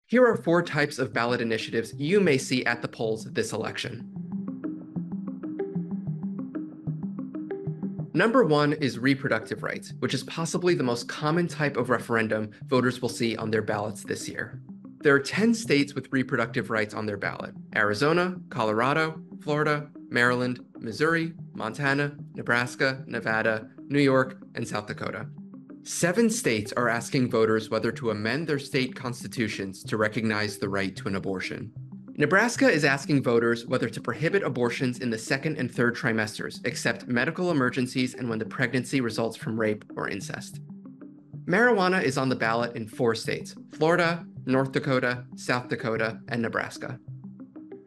Here are 4 types of ballot initiatives you may see at the polls this election. Number 1 is reproductive rights, which is possibly the most common type of referendum voters will see on their ballots this year. There are 10 states with reproductive rights on their ballot: Arizona, Colorado, Florida, Maryland, Missouri, Montana, Nebraska, Nevada, New York, and South Dakota. 7 states are asking voters whether to amend their state constitutions to recognize the right to an abortion. Nebraska is asking voters whether to prohibit abortions in the second and third trimesters, except medical emergencies and when the pregnancy results from rape or incest. Marijuana is on the ballot in 4 states: Florida, North Dakota, South Dakota, and Nebraska.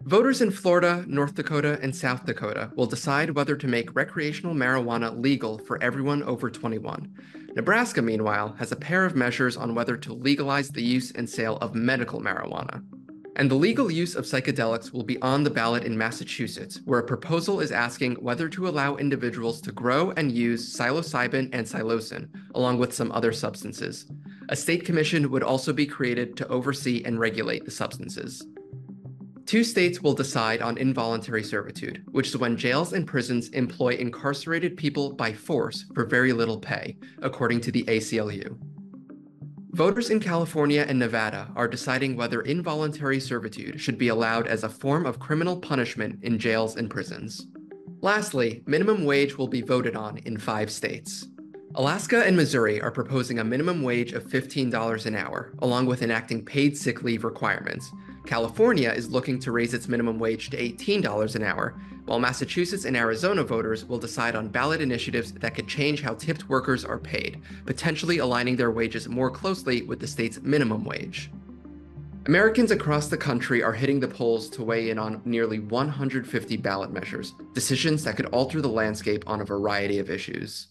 Voters in Florida, North Dakota, and South Dakota will decide whether to make recreational marijuana legal for everyone over 21. Nebraska, meanwhile, has a pair of measures on whether to legalize the use and sale of medical marijuana. And the legal use of psychedelics will be on the ballot in Massachusetts, where a proposal is asking whether to allow individuals to grow and use psilocybin and psilocin, along with some other substances. A state commission would also be created to oversee and regulate the substances. 2 states will decide on involuntary servitude, which is when jails and prisons employ incarcerated people by force for very little pay, according to the ACLU. Voters in California and Nevada are deciding whether involuntary servitude should be allowed as a form of criminal punishment in jails and prisons. Lastly, minimum wage will be voted on in 5 states. Alaska and Missouri are proposing a minimum wage of $15 an hour, along with enacting paid sick leave requirements. California is looking to raise its minimum wage to $18 an hour, while Massachusetts and Arizona voters will decide on ballot initiatives that could change how tipped workers are paid, potentially aligning their wages more closely with the state's minimum wage. Americans across the country are hitting the polls to weigh in on nearly 150 ballot measures, decisions that could alter the landscape on a variety of issues.